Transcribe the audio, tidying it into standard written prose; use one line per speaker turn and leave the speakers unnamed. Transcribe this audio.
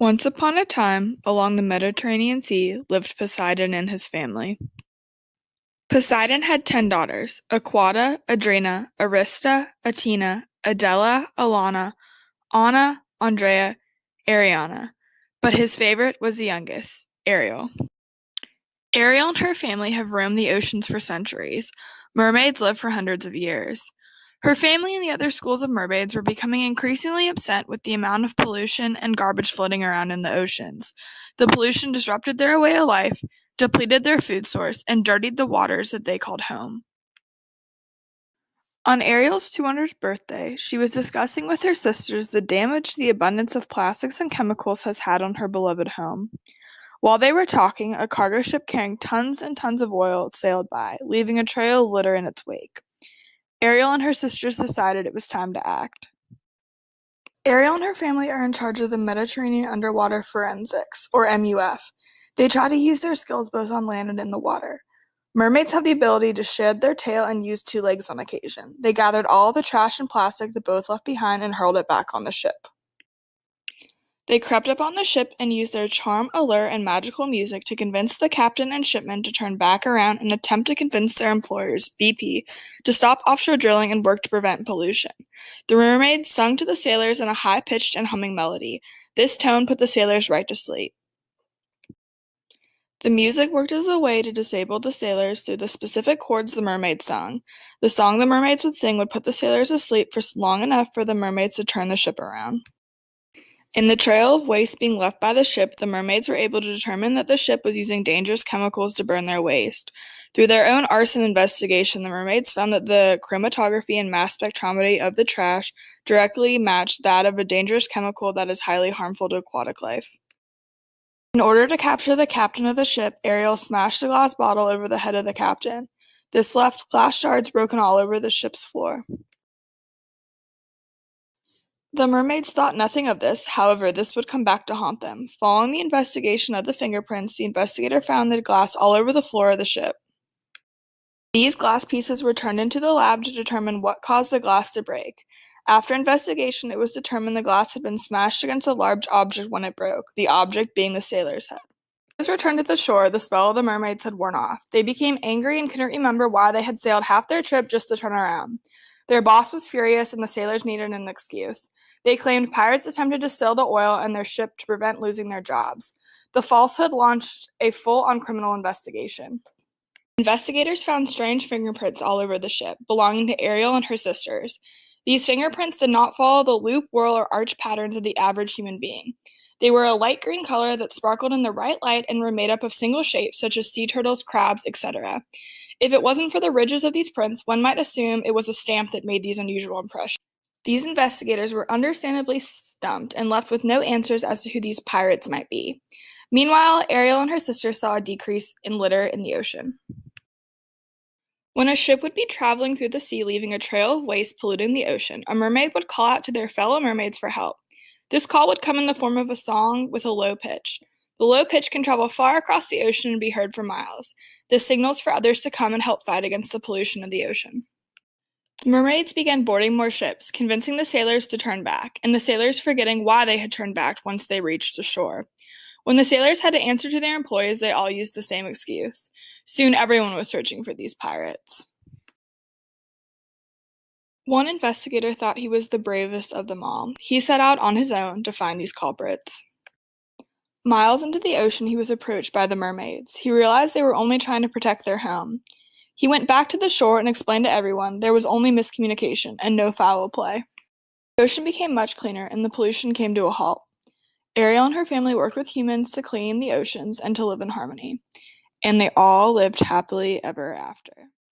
Once upon a time, along the Mediterranean Sea, lived Poseidon and his family. Poseidon had 10 daughters: Aquata, Adrena, Arista, Athena, Adela, Alana, Anna, Andrea, Ariana. But his favorite was the youngest, Ariel. Ariel and her family have roamed the oceans for centuries. Mermaids live for hundreds of years. Her family and the other schools of mermaids were becoming increasingly upset with the amount of pollution and garbage floating around in the oceans. The pollution disrupted their way of life, depleted their food source, and dirtied the waters that they called home. On Ariel's 200th birthday, she was discussing with her sisters the damage the abundance of plastics and chemicals has had on her beloved home. While they were talking, a cargo ship carrying tons and tons of oil sailed by, leaving a trail of litter in its wake. Ariel and her sisters decided it was time to act. Ariel and her family are in charge of the Mediterranean Underwater Forensics, or MUF. They try to use their skills both on land and in the water. Mermaids have the ability to shed their tail and use two legs on occasion. They gathered all the trash and plastic that both left behind and hurled it back on the ship. They crept up on the ship and used their charm, allure, and magical music to convince the captain and shipmen to turn back around and attempt to convince their employers, BP, to stop offshore drilling and work to prevent pollution. The mermaids sung to the sailors in a high-pitched and humming melody. This tone put the sailors right to sleep. The music worked as a way to disable the sailors through the specific chords the mermaids sung. The song the mermaids would sing would put the sailors asleep for long enough for the mermaids to turn the ship around. In the trail of waste being left by the ship, the mermaids were able to determine that the ship was using dangerous chemicals to burn their waste. Through their own arson investigation, the mermaids found that the chromatography and mass spectrometry of the trash directly matched that of a dangerous chemical that is highly harmful to aquatic life. In order to capture the captain of the ship, Ariel smashed a glass bottle over the head of the captain. This left glass shards broken all over the ship's floor. The mermaids thought nothing of this, however, this would come back to haunt them. Following the investigation of the fingerprints, the investigator found the glass all over the floor of the ship. These glass pieces were turned into the lab to determine what caused the glass to break. After investigation, it was determined the glass had been smashed against a large object when it broke, the object being the sailor's head. As returned to the shore, the spell of the mermaids had worn off. They became angry and couldn't remember why they had sailed half their trip just to turn around. Their boss was furious and the sailors needed an excuse. They claimed pirates attempted to steal the oil in their ship to prevent losing their jobs. The falsehood launched a full-on criminal investigation. Investigators found strange fingerprints all over the ship, belonging to Ariel and her sisters. These fingerprints did not follow the loop, whirl, or arch patterns of the average human being. They were a light green color that sparkled in the right light and were made up of single shapes such as sea turtles, crabs, etc. If it wasn't for the ridges of these prints, one might assume it was a stamp that made these unusual impressions. These investigators were understandably stumped and left with no answers as to who these pirates might be. Meanwhile, Ariel and her sister saw a decrease in litter in the ocean. When a ship would be traveling through the sea leaving a trail of waste polluting the ocean, a mermaid would call out to their fellow mermaids for help. This call would come in the form of a song with a low pitch. The low pitch can travel far across the ocean and be heard for miles. This signals for others to come and help fight against the pollution of the ocean. The mermaids began boarding more ships, convincing the sailors to turn back, and the sailors forgetting why they had turned back once they reached the shore. When the sailors had to answer to their employees, they all used the same excuse. Soon everyone was searching for these pirates. One investigator thought he was the bravest of them all. He set out on his own to find these culprits. Miles into the ocean, he was approached by the mermaids. He realized they were only trying to protect their home. He went back to the shore and explained to everyone there was only miscommunication and no foul play. The ocean became much cleaner and the pollution came to a halt. Ariel and her family worked with humans to clean the oceans and to live in harmony. And they all lived happily ever after.